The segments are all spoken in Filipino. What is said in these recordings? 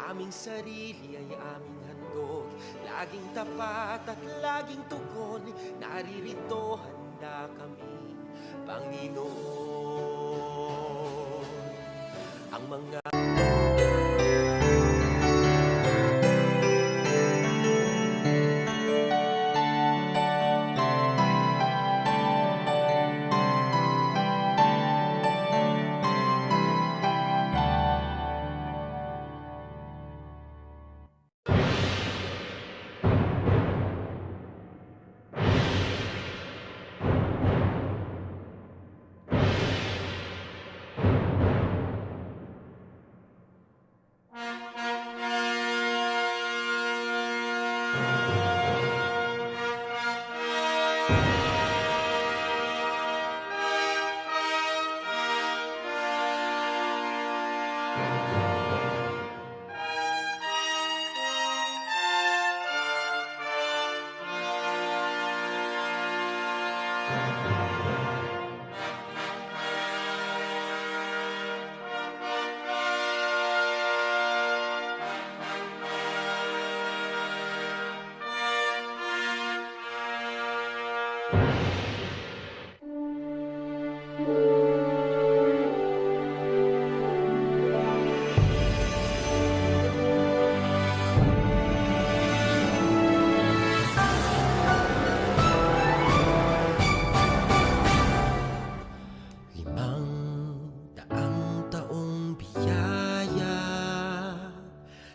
Aming sarili ay aming handog, laging tapat at laging tugon. Naririto handa kami, Panginoon. Ang mga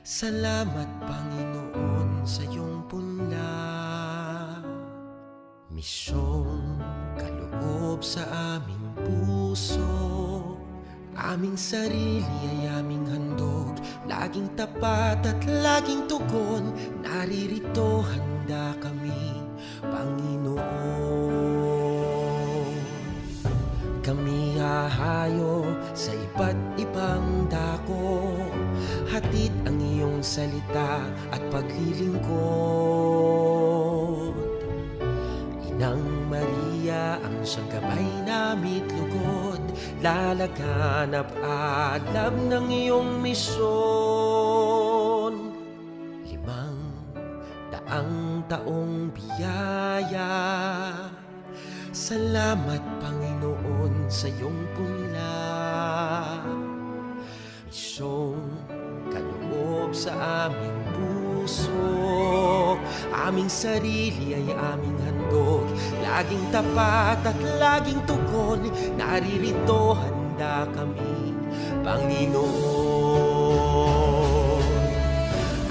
salamat, Panginoon, sa iyong punla. Misyong kaloob sa aming puso. Aming sarili ay aming handog, laging tapat at laging tugon. Naririto handa kami, Panginoon. Kami hahayo sa iba't ibang dako, hatid ang iyong salita at paglilingkod. Inang Maria ang siyang gabay namit lugod, lalaganap alam ng iyong misyon. 500 taong biyaya, salamat, Panginoon, sa iyong punla. Misyong kaloob sa aming puso. Aming sarili ay aming handog, laging tapat at laging tugon. Naririto handa kami, Panginoon.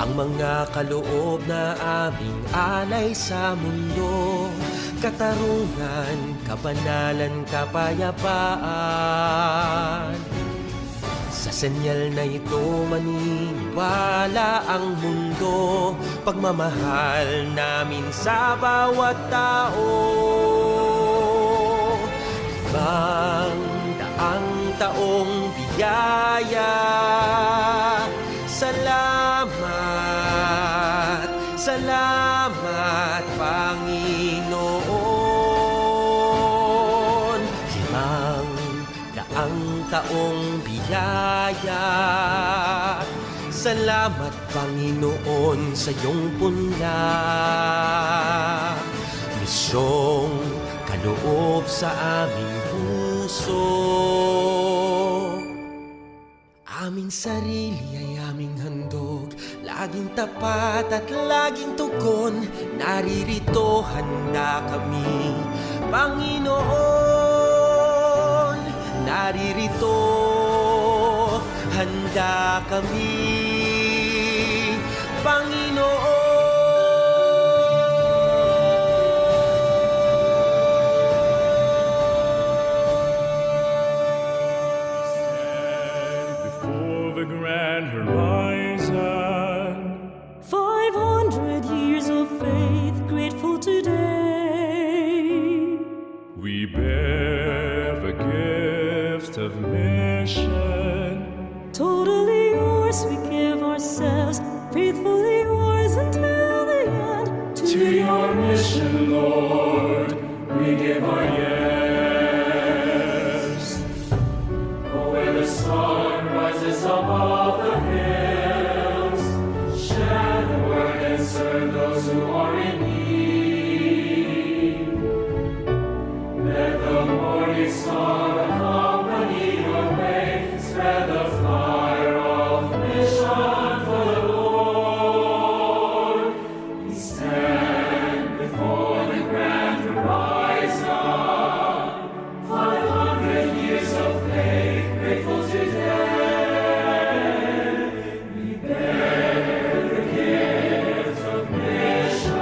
Ang mga kaloob na aming alay sa mundo, katarungan, kabanalan, kapayapaan. Sa senyal na ito maniniwala ang mundo, pagmamahal namin sa bawat tao. 500 taong biyaya, salamat, salamat, Panginoon. 500 taong biyaya, salamat, Panginoon, sa iyong punla. Misyong kaloob sa aming puso. Aming sarili ay aming handog, laging tapat at laging tugon. Naririto handa kami, Panginoon. Naririto handa kami, Panginoon. Grand horizon, 500 years of faith, grateful today. we bear the gift of mission. Totally yours, we give ourselves, faithfully yours until the end. To your mission, Lord, we give our yes. Oh, where the sun rises above the hills, those who are in need. Let the morning star accompany your way. Spread the fire of mission for the Lord. We stand before the grand horizon. 500 years of faith, grateful today. We bear the gift of mission.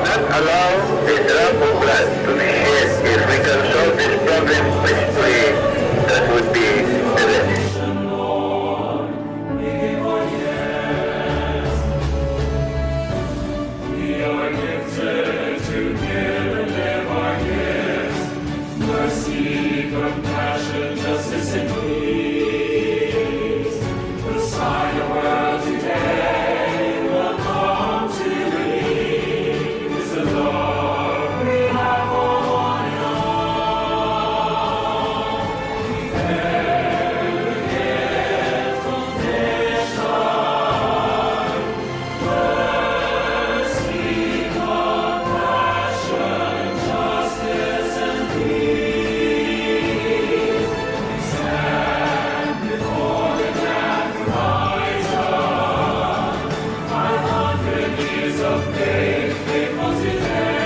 Not allow the drop of blood to be shed. If we can solve this problem peacefully, that would be the best. Lord, we give our yes. We are gifted to give and live our gifts. Mercy, compassion, justice, and peace. The sign of world today will come to believe is the love we have for one and all. We bear the gift of mission. Mercy, compassion, justice, and peace. We stand before the grand horizon. 500 years of faith, faithful today.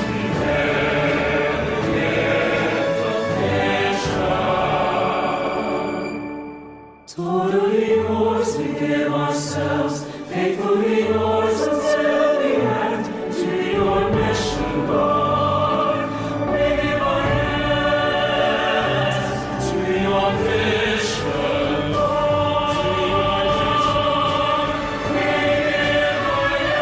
We bear the gift of mission. Totally yours, we give ourselves, faithfully yours until the end. To your mission, Lord, we give our yes. To your mission, Lord, we give our yes.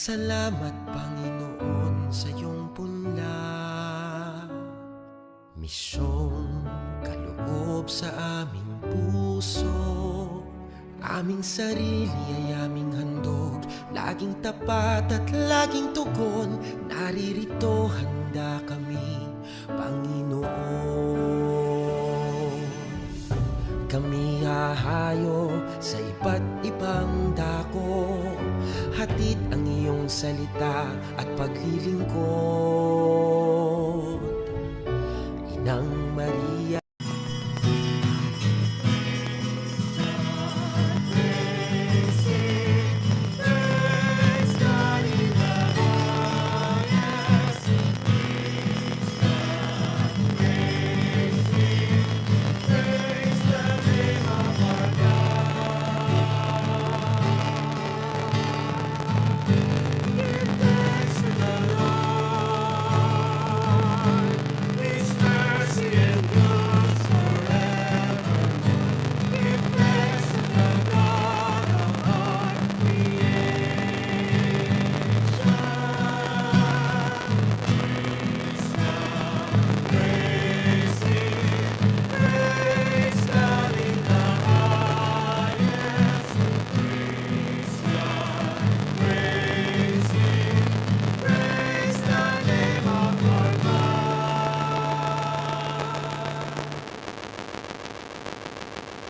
Salamat Panginoon sa iyong punla, misyong kaloob sa aming puso. Aming sarili ay aming handog, laging tapat at laging tugon. Naririto handa kami, Panginoon. Kami hahayo sa iba't ibang dako, hatid ang iyong salita at paglilingkod. Inang Maria,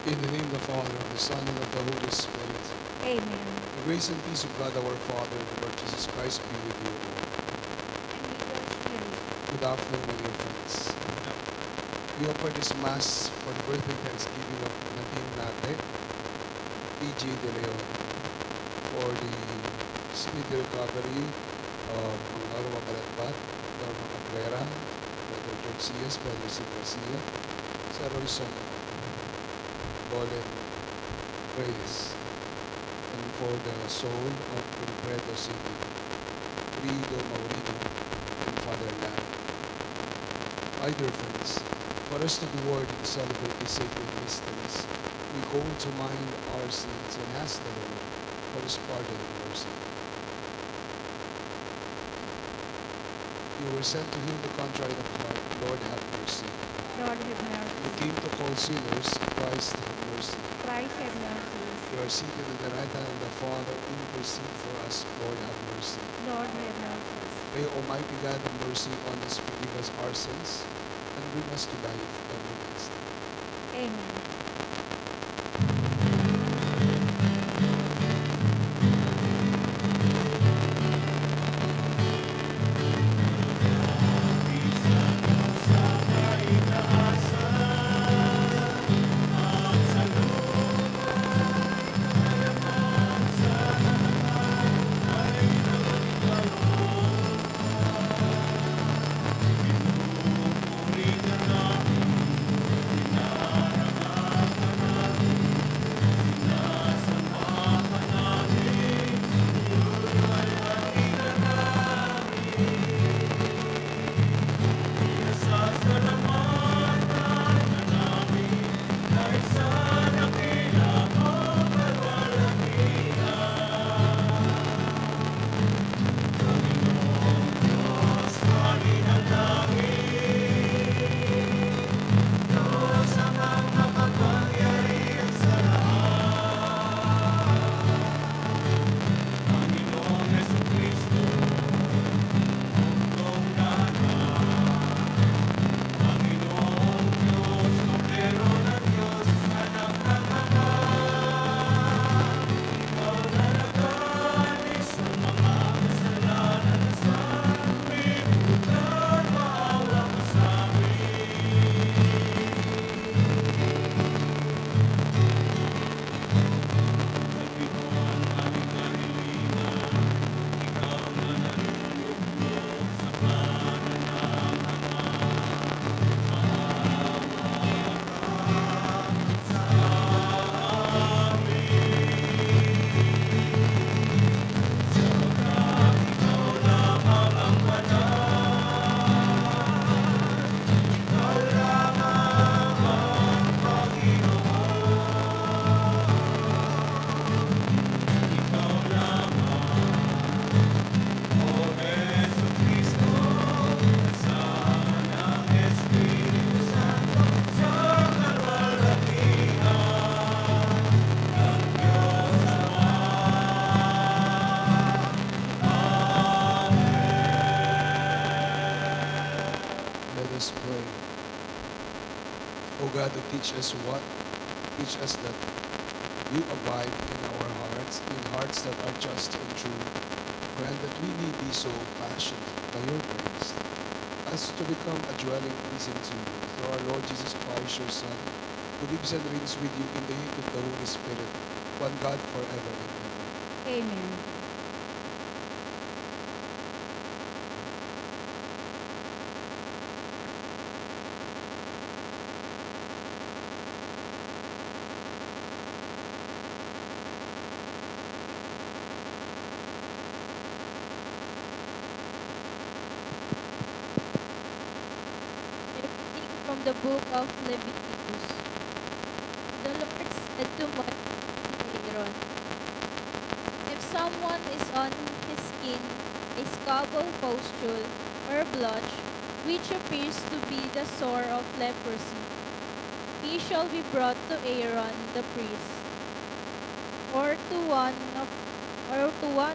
In the name of the Father, of the Son, and of the Holy Spirit. Amen. The grace and peace of God our Father, and the Lord Jesus Christ be with you all. And with your spirit. Good afternoon, my dear friends. We offer this Mass for the birthday Thanksgiving of Nadine Nate, P.G. De Leon, for the speedy recovery of Arwa Balatbat, Norma Cabrera, Brother George C.S., Brother C. Garcia, Sarah Royson, Bolen Reyes, and for the soul of Wilfredo City, Frido Maurino, and Father Lam. My dear friends, for us to be worthy to celebrate these sacred mysteries, we call to mind our sins and ask the Lord for His pardon and mercy. You were sent to heal the contrite of heart. Lord, have mercy. Lord, have mercy. You came to call sinners. Christ, have mercy. Christ, have mercy. You are seated at the right hand of the Father. Intercede for us. Lord, have mercy. Lord, have mercy. May Almighty God have mercy on us, forgive us our sins, and bring us to life everlasting. Amen. teach us that you abide in our hearts, in hearts that are just and true. Grant that we may be so fashioned by your grace as to become a dwelling pleasing to you through our Lord Jesus Christ, your Son, who lives and reigns with you in the unity of the Holy Spirit, one God forever and ever. Amen. Reading from the book of Leviticus. The Lord said to Moses and Aaron, if someone is on his skin a scab or pustule or blotch, which appears to be the sore of leprosy, he shall be brought to Aaron the priest, or to one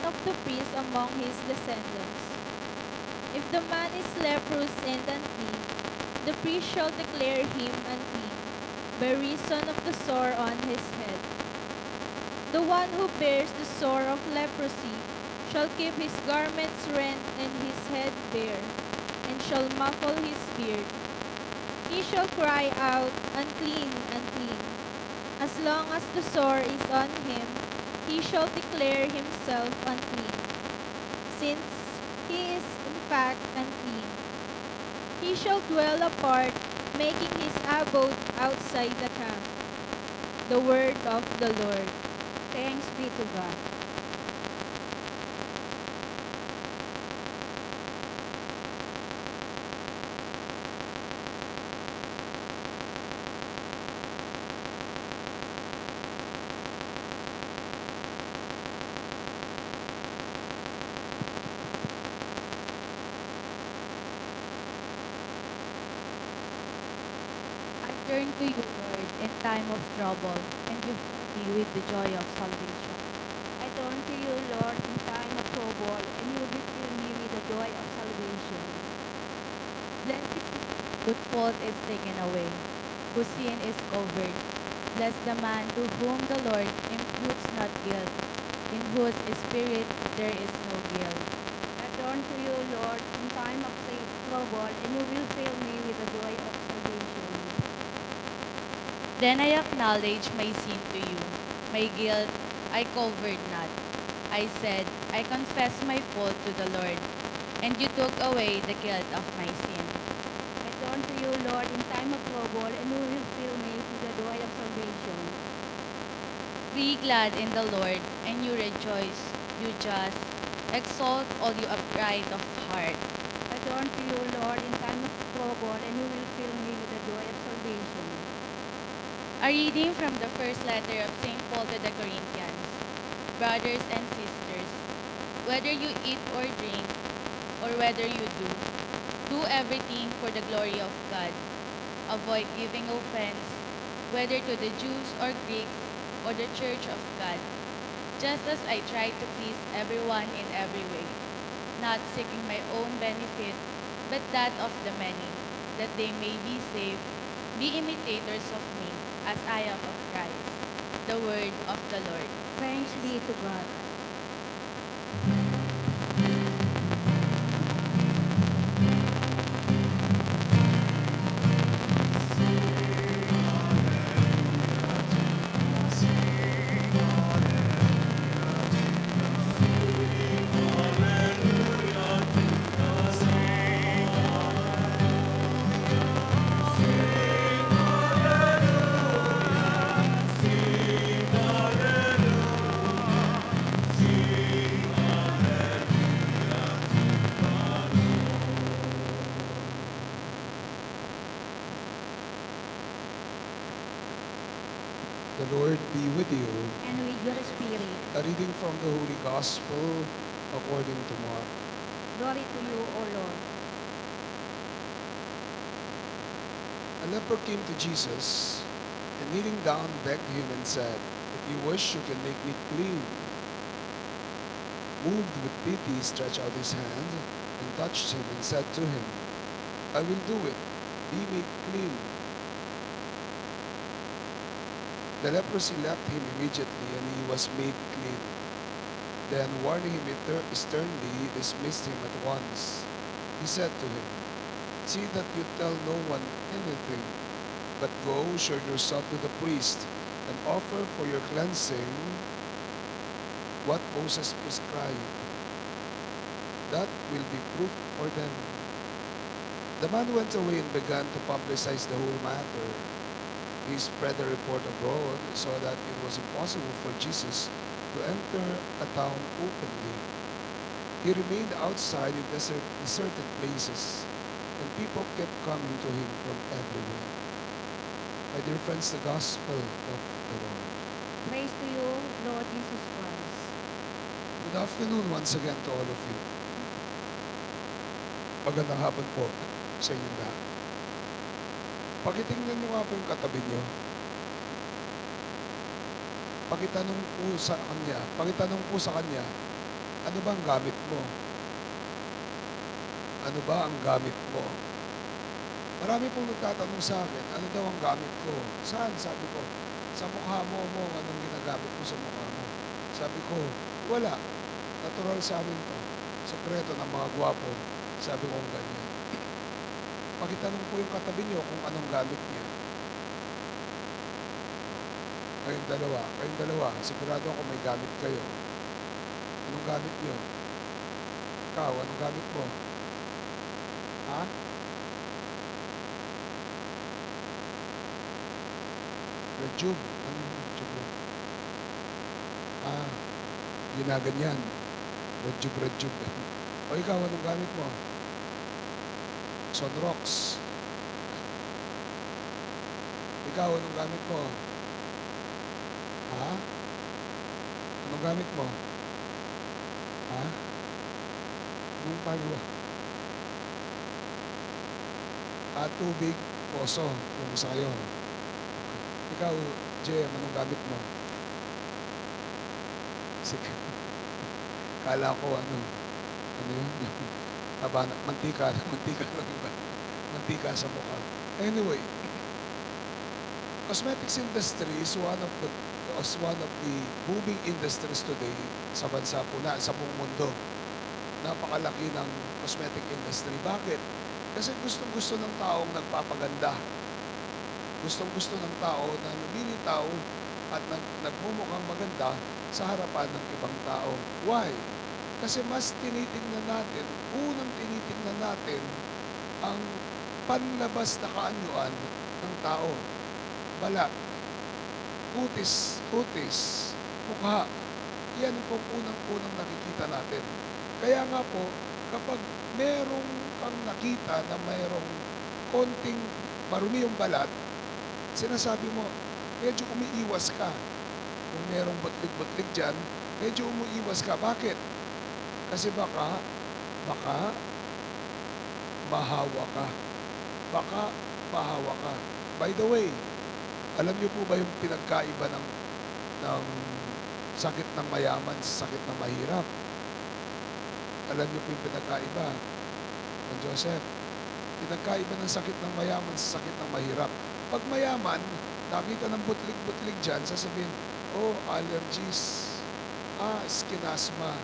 of the priests among his descendants. If the man is leprous and unclean, the priest shall declare him unclean by reason of the sore on his head. The one who bears the sore of leprosy shall keep his garments rent and his head bare, and shall muffle his beard. He shall cry out, unclean, unclean. As long as the sore is on him, he shall declare himself unclean, since he is in fact unclean. He shall dwell apart, making his abode outside the camp. The word of the Lord. Thanks be to God. I turn to you, Lord, in time of trouble, and you fill me with the joy of salvation. I turn to you, Lord, in time of trouble, and you will fill me with the joy of salvation. Blessed is he whose fault is taken away, whose sin is covered. Bless the man to whom the Lord imputes not guilt, in whose spirit there is no guilt. I turn to you, Lord, in time of trouble, and you will fill me with the joy of salvation. Then I acknowledge my sin to you. My guilt I covered not. I said, I confess my fault to the Lord, and you took away the guilt of my sin. I turn to you, Lord, in time of trouble, and you will fill me with the joy of salvation. Be glad in the Lord, and you rejoice, you just. Exalt all you upright of heart. I turn to you, Lord, in time of trouble, and you will fill me with the joy of salvation. A reading from the first letter of St. Paul to the Corinthians. Brothers and sisters, whether you eat or drink, or whether you do everything for the glory of God. Avoid giving offense, whether to the Jews or Greeks, or the church of God, just as I try to please everyone in every way, not seeking my own benefit, but that of the many, that they may be saved. Be imitators of me, as I am of Christ. The word of the Lord. Thanks be to God. The Lord be with you. And with your spirit, A reading from the Holy Gospel according to Mark. glory to you, O Lord. A leper came to Jesus and kneeling down begged him and said, if you wish, you can make me clean. Moved with pity, he stretched out his hand and touched him and said to him, I will do it. Be made clean. The leprosy left him immediately, and he was made clean. Then, warning him sternly, he dismissed him at once. He said to him, "See that you tell no one anything, but go, show yourself to the priest, and offer for your cleansing what Moses prescribed. That will be proof for them." The man went away and began to publicize the whole matter. He spread the report abroad so that it was impossible for Jesus to enter a town openly. He remained outside in deserted places, and people kept coming to him from everywhere. My dear friends, the gospel of the Lord. Praise to you, Lord Jesus Christ. Good afternoon once again to all of you. Magandang hapon po sa inyo lahat. Pakitingnan nyo nga po yung katabi nyo. Pakitanong po sa kanya, ano ba ang gamit mo? Ano ba ang gamit mo? Marami pong nagtatanong sa akin, ano daw ang gamit ko? Saan? Sabi ko, sa mukha mo, anong ginagamit mo sa mukha mo? Sabi ko, wala. Natural sa amin to. Sekreto ng mga gwapo. Sabi ko ganyan. Pakitanong po yung katabi nyo kung anong gamit niya. Kayong dalawa, sigurado ako may gamit kayo. Anong gamit nyo? Ikaw, anong gamit mo? Ha? Red tube. Anong red tube mo? Ginaganyan. Red tube. O ikaw, anong gamit mo? Sunrox. Ikaw, anong gamit mo? Ha? Anong gamit mo? Ha? Anong pagawa? Tubig, poso, yung sa'yo. Ikaw, Jem, anong gamit mo? Sige. Kala ko, ano yun? Mantika lang ba? Mantika sa mukha. Anyway, cosmetics industry is one of the booming industries today sa bansa po sa buong mundo. Napakalaki ng cosmetic industry. Bakit? Kasi gustong-gusto ng taong nagpapaganda. Gustong-gusto ng tao na lumilitaw at nagmumukhang maganda sa harapan ng ibang tao. Why? Kasi mas tinitingnan natin ang panlabas na kaanyuan ng tao. Balat, kutis, mukha. Yan po unang nakikita natin. Kaya nga po, kapag merong kang nakita na mayroong konting marumi yung balat, sinasabi mo, medyo umiiwas ka. Kung merong butlig-butlig dyan, medyo umiiwas ka. Bakit? Kasi baka mahawa ka. By the way, alam niyo po ba yung pinagkaiba ng sakit ng mayaman sa sakit ng mahirap? Alam niyo po yung pinagkaiba? Don Joseph, pinagkaiba ng sakit ng mayaman sa sakit ng mahirap. Pag mayaman, nakita ng butlig-butlig dyan, sasabihin, allergies, skin asthma,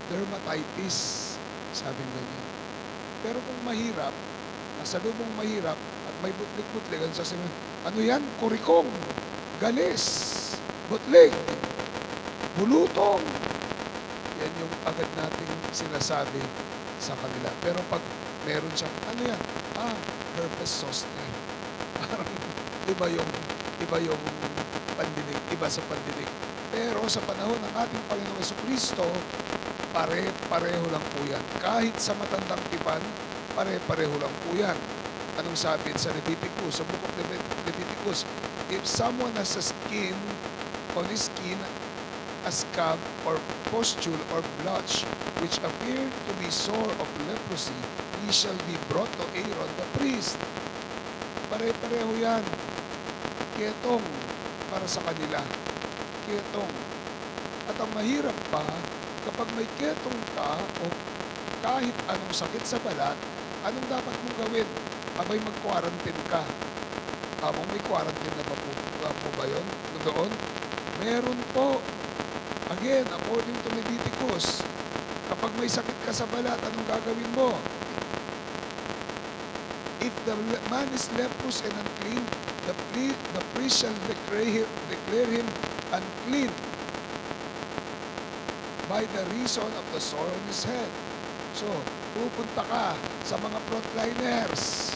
dermatitis, sabing ganyan. Pero kung mahirap, nasa lubong mahirap at may butlig-butlig, ang sasabihin, ano yan? Kurikong, galis, butlig, bulutong. Yan yung agad nating sinasabi sa kanila. Pero pag meron siyang, ano yan? Herpes zoster. Parang iba yung pandinig, iba sa pandinig. Pero sa panahon ng ating Panginoong Jesucristo, pare-pareho lang po yan. Kahit sa matandang tipan, pare-pareho lang po yan. Anong sabi sa Leviticus, sa book of Leviticus? If someone has on his skin, a scab or pustule or blotch, which appear to be sore of leprosy, he shall be brought to Aaron the priest. Pare-pareho yan. Ketong para sa kanila. Ketong. At ang mahirap pa, kapag may ketong ka o kahit anong sakit sa balat, anong dapat mong gawin? Abay mag-quarantine ka. May quarantine na ba po? Wala po ba yun? Doon? Meron po. Again, according to Leviticus, kapag may sakit ka sa balat, anong gagawin mo? If the man is leprous and unclean, the priest shall declare him unclean by the reason of the sore on his head. So, pupunta ka sa mga frontliners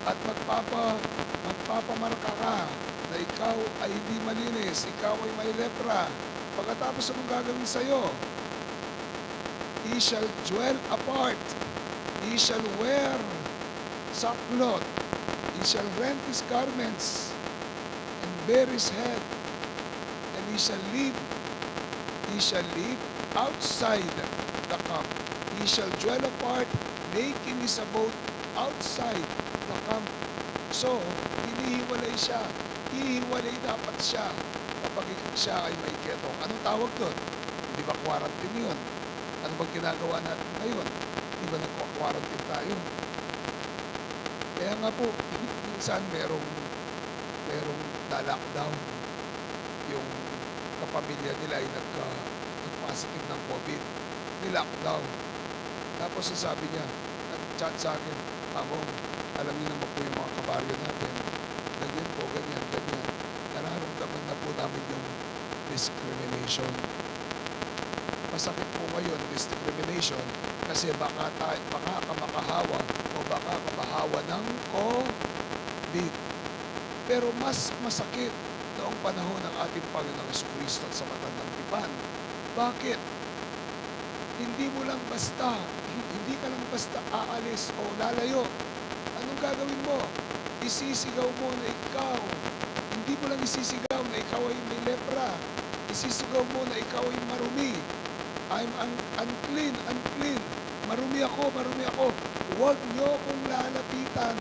at magpapamarka ka na ikaw ay hindi malinis, ikaw ay may lepra. Pagkatapos anong gagawin sa'yo? He shall dwell apart. He shall wear sackcloth. He shall rent his garments and bare his head. And he shall live outside the camp. He shall dwell apart, making his abode outside the camp. So, hinihiwalay siya. Hihiwalay dapat siya kapag siya ay may ketong. Anong tawag doon? Hindi ba quarantine yun? Ano bang ginagawa natin ngayon? Hindi ba nagka-quarantine tayo? Kaya nga po, minsan merong na-lockdown. Yung kapamilya nila ay nag-positive ng COVID. Ni-lockdown. Tapos sabi niya, nag-chat sa akin, Among, alam niyo naman po yung mga kabaryo natin. Ganyan po, ganyan. Nararamdaman na po namin yung discrimination. Masakit po ngayon, discrimination, kasi baka ka makahawa o baka ka mahawa ng COVID. Pero mas masakit noong panahon ng ating Panginoong Jesucristo sa matandang tipan. Bakit? Hindi ka lang basta aalis o lalayo. Anong gagawin mo? Isisigaw mo na ikaw. Hindi mo lang isisigaw na ikaw ay may lepra. Isisigaw mo na ikaw ay marumi. I'm unclean. Marumi ako. Huwag niyo akong lalapitan.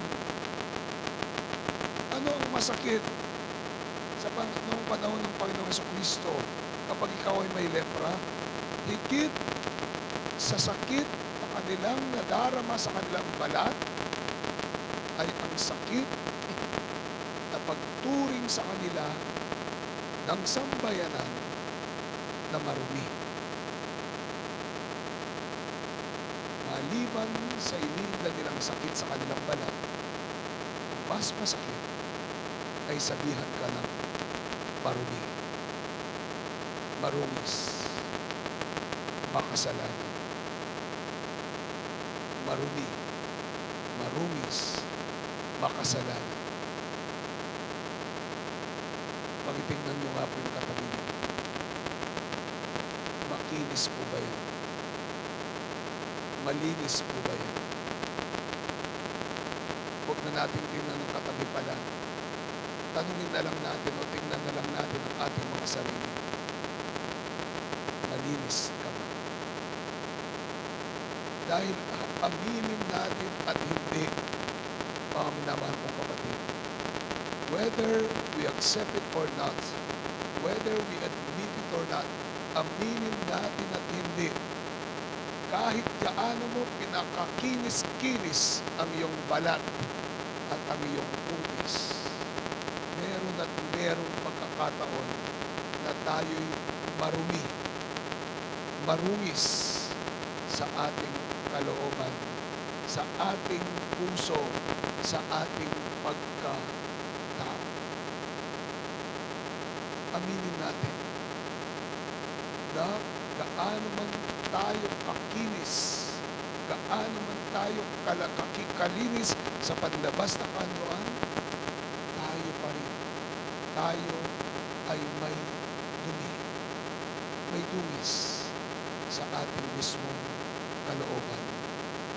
Ano ang masakit sa noong panahon ng Panginoong Jesucristo kapag ikaw ay may lepra? Higit sa sakit na kanilang nadarama sa kanilang balat ay ang sakit na pagturing sa kanila ng sambayanan na marumi. Maliban sa ininda nilang sakit sa kanilang balat, ang mas masakit ay sabihan ka ng marumi, marungis, makasalanan. Marumi, marungis, makasalanan. Pakitingnan nyo nga po yung katabi niyo. Makinis po ba yan? Malinis po ba yan? Huwag na natin tingnan ng katabi pala. Tanungin na lang natin o tingnan na lang natin ang ating mga sarili. Malinis ka ba? Dahil aminin natin at hindi, mga minamahal kong kapatid, whether we accept it or not, whether we admit it or not, aminin natin at hindi, kahit gaano mo pinakakinis-kinis ang iyong balat at ang iyong pupis, meron at merong pagkakataon na tayo'y marumi, marungis sa ating kalooban, sa ating puso, sa ating pagkatao. Aminin natin na gaano man tayo kakinis, gaano man tayo kalinis sa panlabas na kanluan, tayo pa rin. Tayo ay may dumi, may dungis sa ating mismong kalooban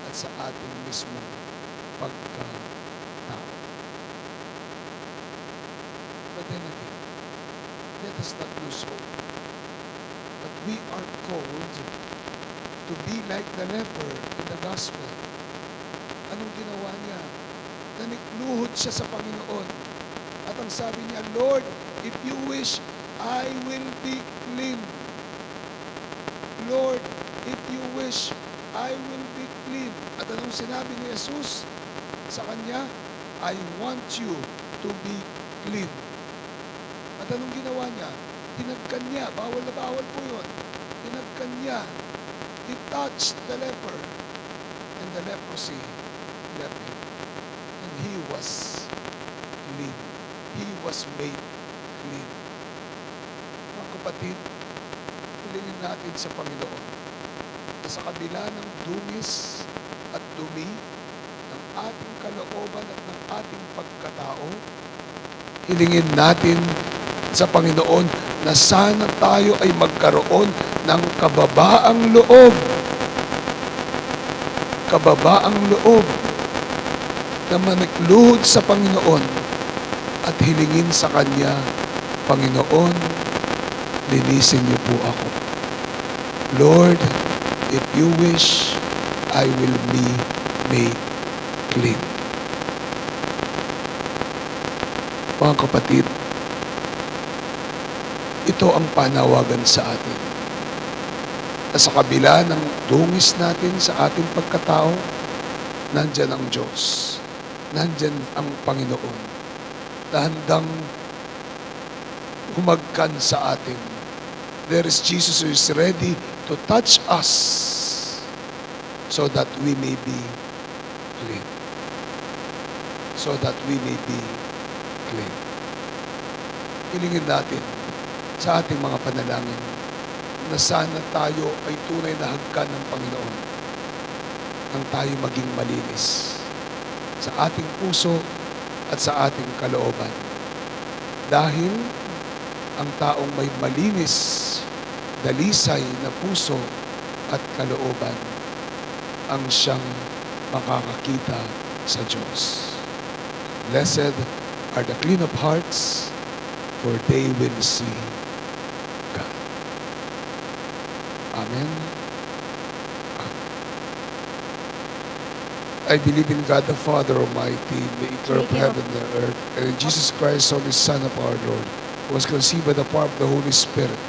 at sa ating mismong pagkatao. But then again, let us not lose hope. But we are called to be like the leper in the gospel. Anong ginawa niya? Nanikluhod siya sa Panginoon. At ang sabi niya, Lord, if you wish, I will be clean. Lord, if you wish, I will be clean. At anong sinabi ni Jesus sa kanya? I want you to be clean. At anong ginawa niya? Tinagkan niya. Bawal na bawal po yun. Tinagkan niya. He touched the leper. And the leprosy left him. And he was clean. He was made clean. Mga kapatid, hilingin natin sa Panginoon na sa kabila ng dungis at dumi ng ating kalooban at ng ating pagkatao, hilingin natin sa Panginoon na sana tayo ay magkaroon ng kababaang loob. Kababaang loob na manikluhod sa Panginoon at hilingin sa Kanya, Panginoon, linisin niyo po ako. Lord, if you wish, I will be made clean. Mga kapatid, ito ang panawagan sa atin. Na sa kabila ng dungis natin sa ating pagkatao, nandyan ang Diyos. Nandyan ang Panginoon na handang humagkan sa atin. There is Jesus who is ready to touch us so that we may be clean. So that we may be clean. Hilingin natin sa ating mga panalangin na sana tayo ay tunay na hagkan ng Panginoon nang tayo maging malinis sa ating puso at sa ating kalooban. Dahil ang taong may malinis, dalisay na puso at kalooban ang siyang makakakita sa Diyos. Blessed are the clean of hearts, for they will see God. Amen. I believe in God the Father Almighty, maker of heaven and earth, and in Jesus Christ, Only Son of our Lord, who was conceived by the power of the Holy Spirit,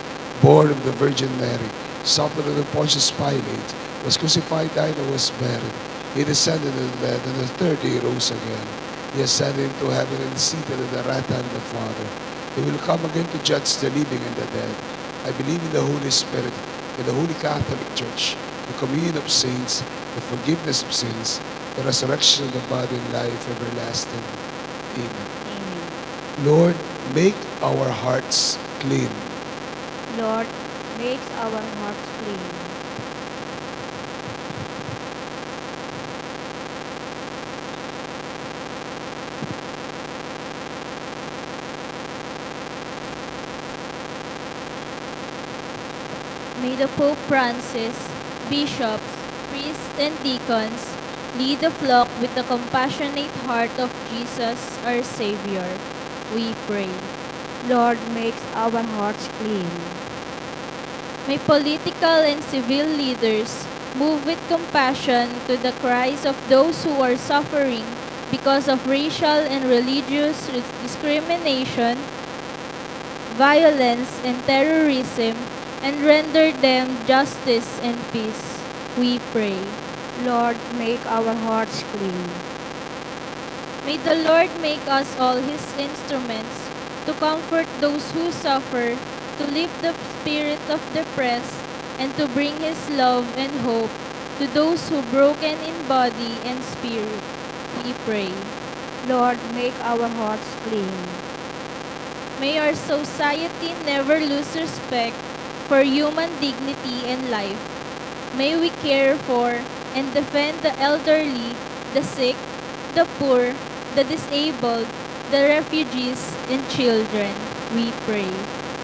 born of the Virgin Mary, suffered under Pontius Pilate, was crucified, died, and was buried. He descended into the dead, and the third day he rose again. He ascended into heaven and is seated at the right hand of the Father. He will come again to judge the living and the dead. I believe in the Holy Spirit, in the Holy Catholic Church, the communion of saints, the forgiveness of sins, the resurrection of the body and life everlasting. Amen. Amen. Lord, make our hearts clean. Lord, makes our hearts clean. May the Pope Francis, bishops, priests, and deacons lead the flock with the compassionate heart of Jesus, our Savior. We pray. Lord, makes our hearts clean. May political and civil leaders move with compassion to the cries of those who are suffering because of racial and religious discrimination, violence, and terrorism, and render them justice and peace. We pray. Lord, make our hearts clean. May the Lord make us all His instruments to comfort those who suffer, to lift the spirit of the oppressed, and to bring His love and hope to those who broken in body and spirit. We pray. Lord, make our hearts clean. May our society never lose respect for human dignity and life. May we care for and defend the elderly, the sick, the poor, the disabled, the refugees, and children. We pray.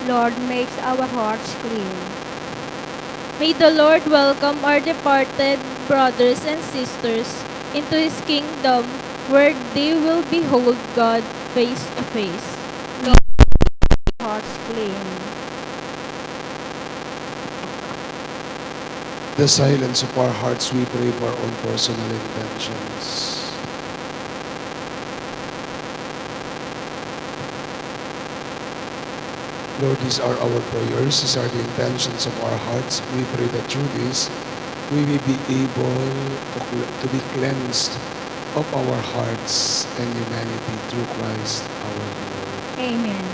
Lord, makes our hearts clean. May the Lord welcome our departed brothers and sisters into His kingdom, where they will behold God face to face. Hearts clean. The silence of our hearts, we pray for our own personal intentions. Lord, these are our prayers, these are the intentions of our hearts. We pray that through this, we may be able to be cleansed of our hearts and humanity through Christ our Lord. Amen.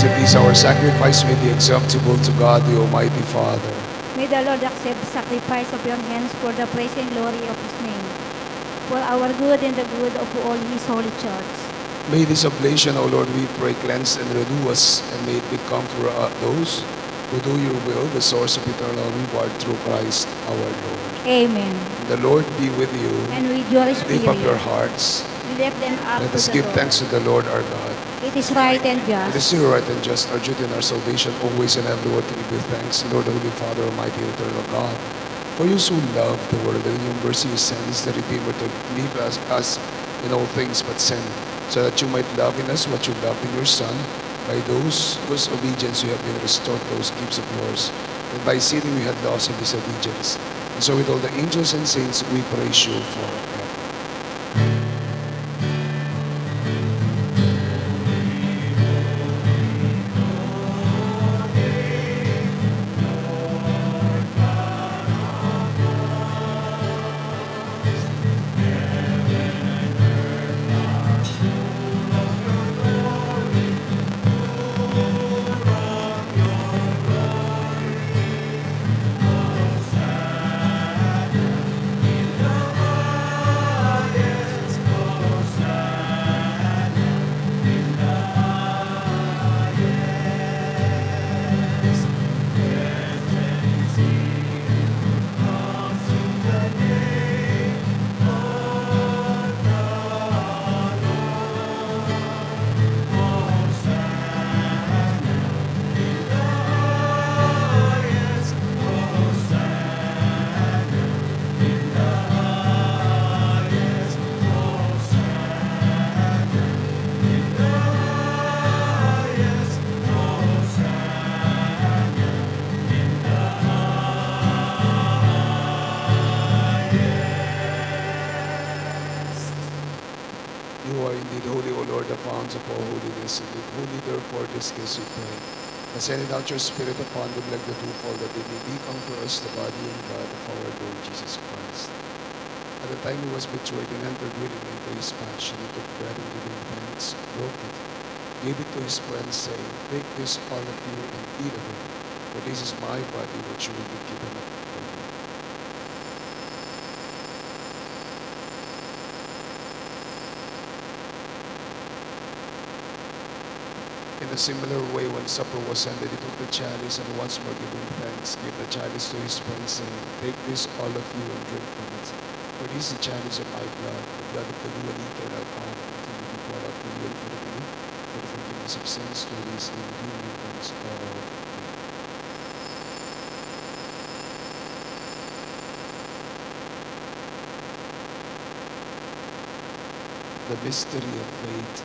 because at least our sacrifice may be acceptable to God, the Almighty Father. May the Lord accept the sacrifice of your hands for the praise and glory of his name, for our good and the good of all his holy church. May this oblation, O Lord, we pray, cleanse and renew us, and may it become for those who do your will, the source of eternal reward through Christ our Lord. Amen. The Lord be with you. And with your Lift up your spirit, hearts. we lift them up Let to us the give Lord. thanks to the Lord our God. It is right and It is just. your right and just, our duty and our salvation, always and everywhere to give you thanks, Lord, Holy Father, Almighty and eternal God. For you so loved the world, and in your mercy you sent us the Redeemer to leave us in all things but sin, so that you might love in us what you loved in your Son. By those whose obedience you have been restored to those gifts of yours, and by sinning we had lost in disobedience. And so with all the angels and saints, we praise you forever. You are indeed holy, O Lord, the fount of all holiness. Indeed, holy, therefore, this case we pray. And sending out your Spirit upon them like the dewfall, that they may become for us the body and blood of our Lord Jesus Christ. At the time he was betrayed and entered willingly into his passion, he took bread and giving thanks, broke it, gave it to his friends, saying, "Take this, all of you, and eat of it, for this is my body which will be given up for you." In a similar way, when supper was ended, he took the chalice, and once more giving thanks, gave the chalice to his friends, saying, "Take this, all of you, and drink from it. For this is the chalice of my blood, the blood of the new and eternal covenant, to be poured out for you and for the many, for the forgiveness of sins, to this in the remembrance of me." The mystery of faith.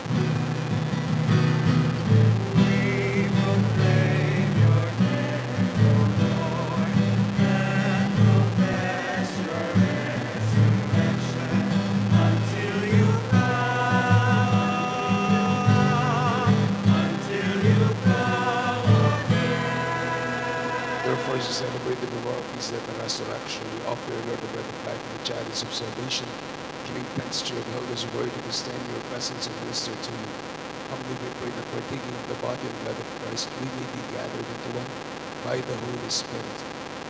Therefore, as we celebrate the memorial of his death and resurrection, we offer, Lord, the bread of life and the chalice of salvation, giving thanks to you and held us worthy to stand in your presence and minister to you. Humbly we pray that partaking of the body and blood of Christ, we may be gathered into one by the Holy Spirit.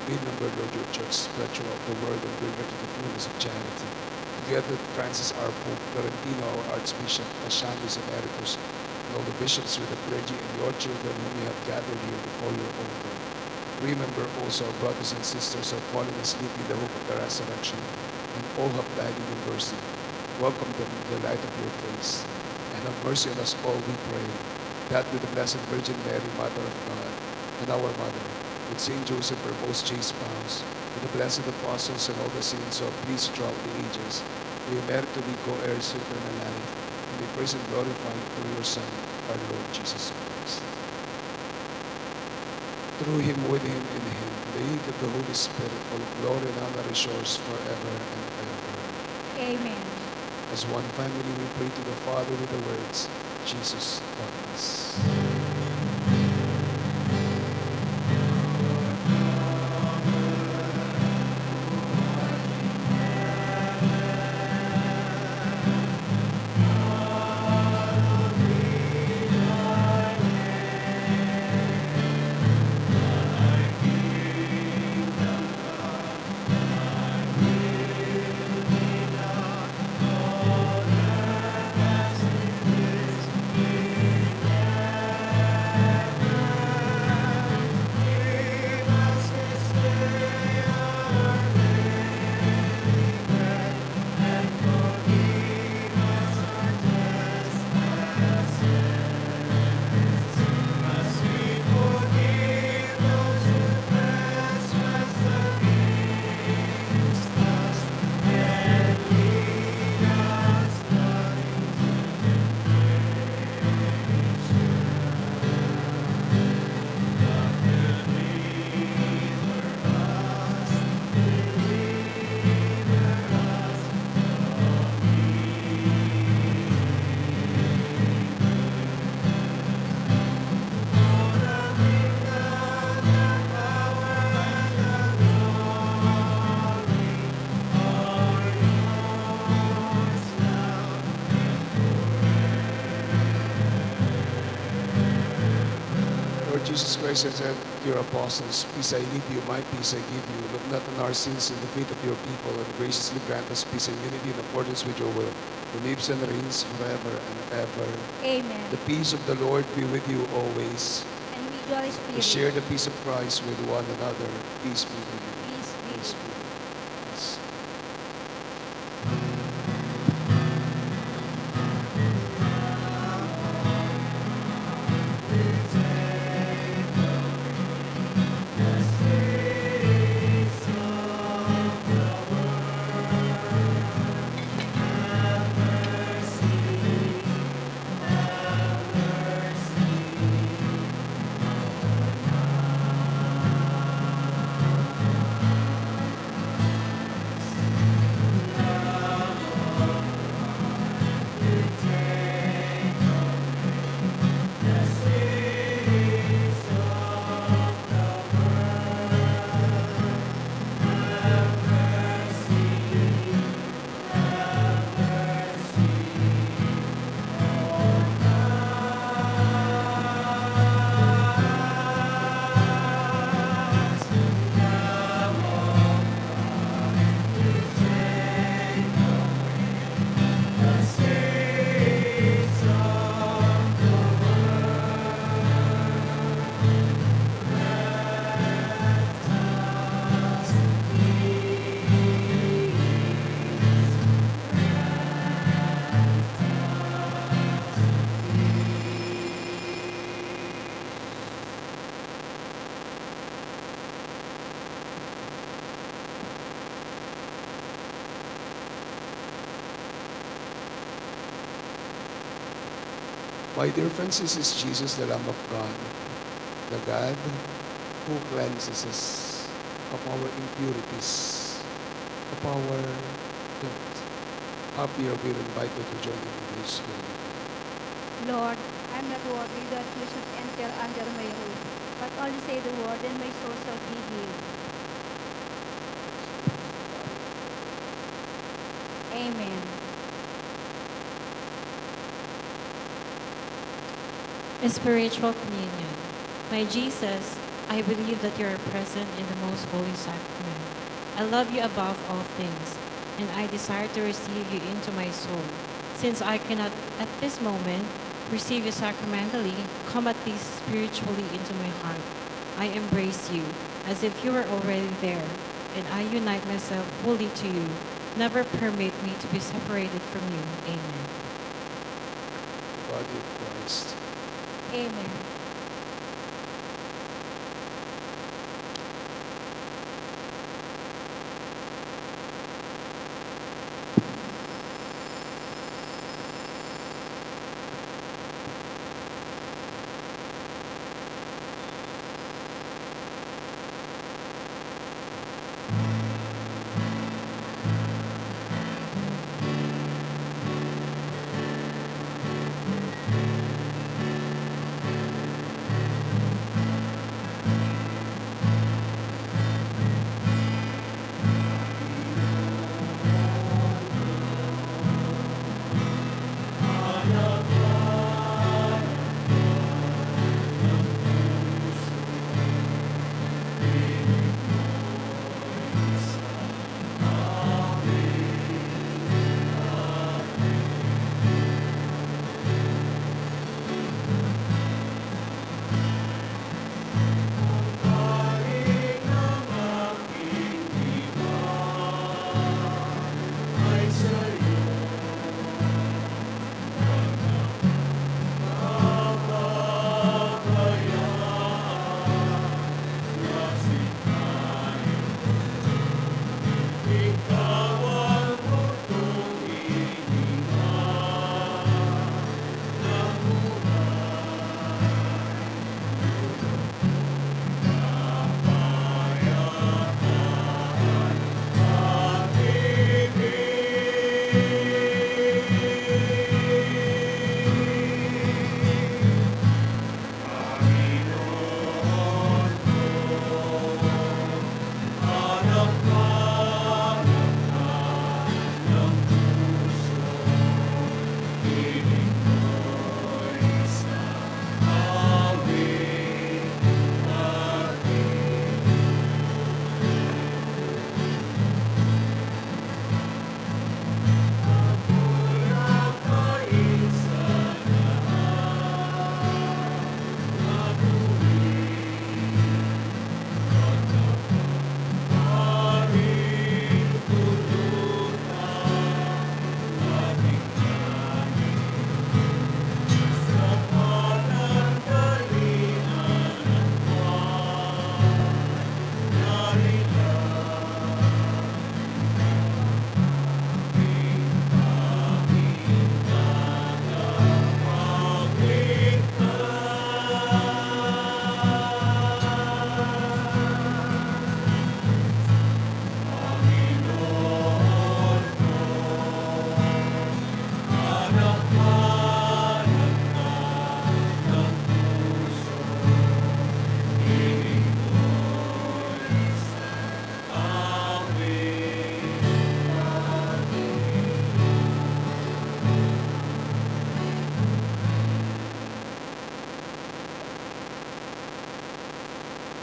Remember, Lord, your church spread throughout the world and bring her to the fullness of charity. Together with Francis, our Pope, Florentino, our Archbishop, Ashanis Emeritus, and all the bishops with the clergy and your children whom you have gathered here before your own throne. Remember also our brothers and sisters who have fallen asleep in the hope of the resurrection, and all have died in your mercy. Welcome them to the light of your face. And have mercy on us all, we pray, that with the Blessed Virgin Mary, Mother of God, and our Mother, with Saint Joseph, her most chaste spouse, with the blessed apostles and all the saints who have pleased throughout the ages, we merit to be co-heirs to eternal life, and be praised and glorified through your Son, our Lord Jesus Christ. Through him, with him, in him, the aid of the Holy Spirit, all glory and honor is yours forever and ever. Amen. As one family, we pray to the Father with the words Jesus taught us. Jesus Christ has said to your apostles, peace I leave you, my peace I give you. Look not on our sins and the faith of your people, and graciously grant us peace and unity in accordance with your will, who lives and reigns forever and ever. Amen. The peace of the Lord be with you always. And with your To spirit. share the peace of Christ with one another. Peace be with you. Peace be Peace with be you. with you. Peace. My dear friends, this is Jesus, the Lamb of God, the God who cleanses us of our impurities, of our guilt. Happy are we invited to join in this holy day. Lord, I am not worthy that you should enter under my roof, but only say the word and my soul shall be healed. Amen. Spiritual communion. My Jesus, I believe that you are present in the most holy sacrament. I love you above all things, and I desire to receive you into my soul. Since I cannot at this moment receive you sacramentally, come at least spiritually into my heart. I embrace you as if you were already there, and I unite myself fully to you. Never permit me to be separated from you. Amen. The body of Christ. Amen.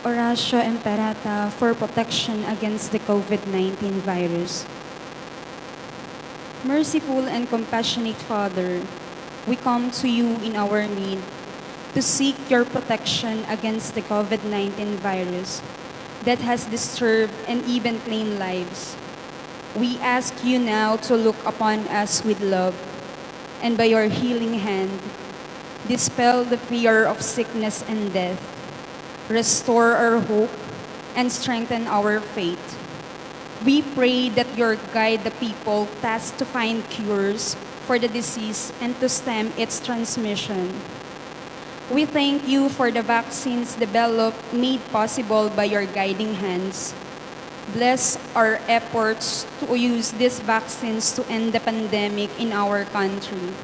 Oratio Imperata for protection against the COVID-19 virus. Merciful and compassionate Father, we come to you in our need to seek your protection against the COVID-19 virus that has disturbed and even claimed lives. We ask you now to look upon us with love, and by your healing hand, dispel the fear of sickness and death, restore our hope, and strengthen our faith. We pray that you guide the people tasked to find cures for the disease and to stem its transmission. We thank you for the vaccines developed, made possible by your guiding hands. Bless our efforts to use these vaccines to end the pandemic in our country.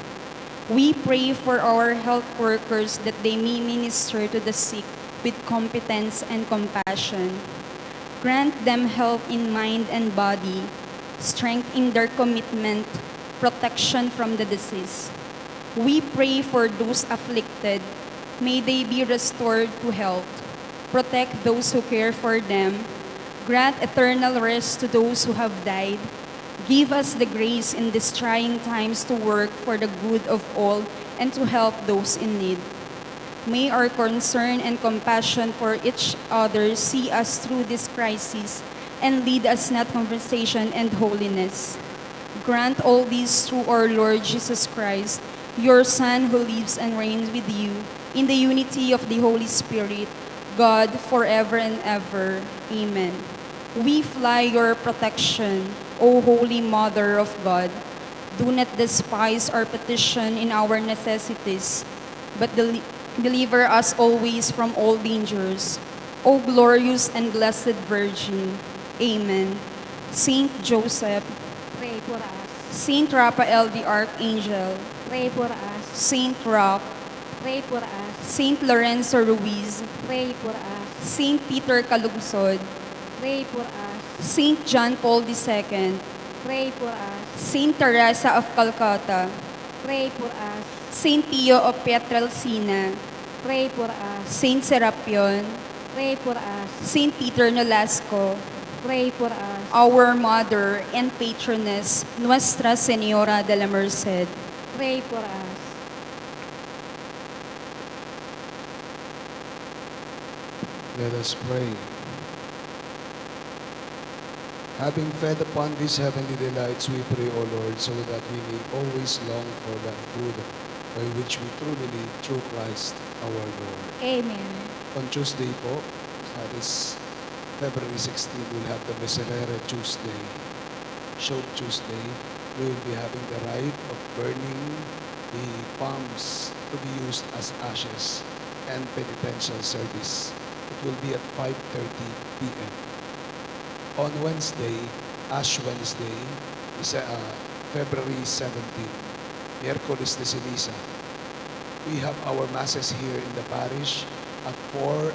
We pray for our health workers that they may minister to the sick with competence and compassion. Grant them health in mind and body, strength in their commitment, protection from the disease. We pray for those afflicted. May they be restored to health. Protect those who care for them. Grant eternal rest to those who have died. Give us the grace in these trying times to work for the good of all and to help those in need. May our concern and compassion for each other see us through this crisis and lead us in conversation and holiness. Grant all these through our Lord Jesus Christ, your Son who lives and reigns with you in the unity of the Holy Spirit, God, forever and ever. Amen. We fly your protection, O Holy Mother of God. Do not despise our petition in our necessities, but deliver us always from all dangers. O glorious and blessed Virgin. Amen. Saint Joseph, Pray for us. Saint Raphael the Archangel, Pray for us. Saint Roch, Pray for us. Saint Lorenzo Ruiz, Pray for us. Saint Peter Calungsod, Pray for us. Saint John Paul II, Pray for us. Saint Teresa of Calcutta, Pray for us. Saint Pio of Pietrelcina, Pray for us. Saint Serapion, Pray for us. Saint Peter Nolasco, Pray for us. our Mother and Patroness, Nuestra Señora de la Merced. Pray for us. Let us pray. Having fed upon these heavenly delights, we pray, O Lord, so that we may always long for that food by which we truly live through Christ our Lord. Amen. On Tuesday po, that is February 16, we'll have the Miserere Tuesday, Show Tuesday. We will be having the rite of burning the palms to be used as ashes and penitential service. It will be at 5:30 p.m. On Wednesday, Ash Wednesday, is February 17, Miércoles de Ceniza. We have our masses here in the parish at 4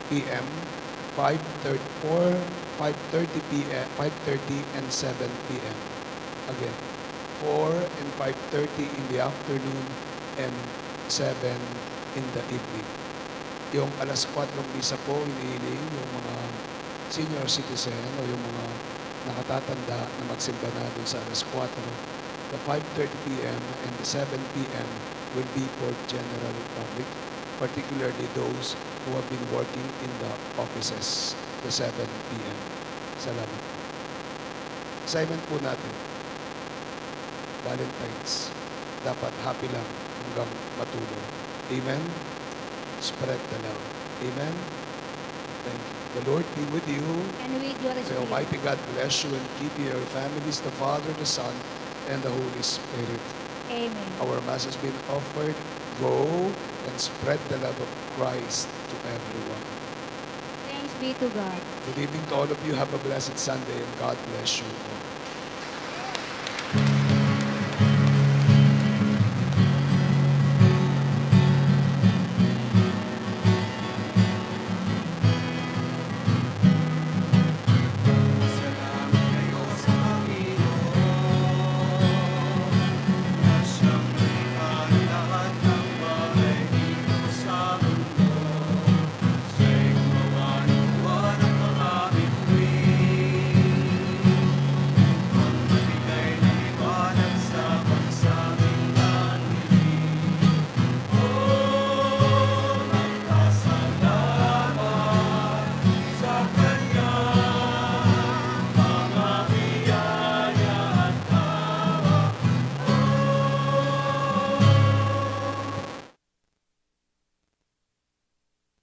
p.m., 5:30 p.m., 5:30 and 7 p.m. Again, 4 and 5:30 in the afternoon and 7 in the evening. Yung alas 4 misa po, inihiling yung mga senior citizen o yung mga nakatatanda na magsimba na dun sa alas 4. The 5:30 p.m. and the 7 p.m. will be for general public, particularly those who have been working in the offices, the 7 p.m. Salamat po. Assignment po natin, Valentine's. Dapat happy lang hanggang matulog. Amen? Spread the love. Amen? Thank you. The Lord be with you. And with your May spirit. Almighty God bless you and keep you, your families, the Father, the Son, and the Holy Spirit. Amen. Our Mass has been offered. Go and spread the love of Christ to everyone. Thanks be to God. Good evening to all of you. Have a blessed Sunday and God bless you all.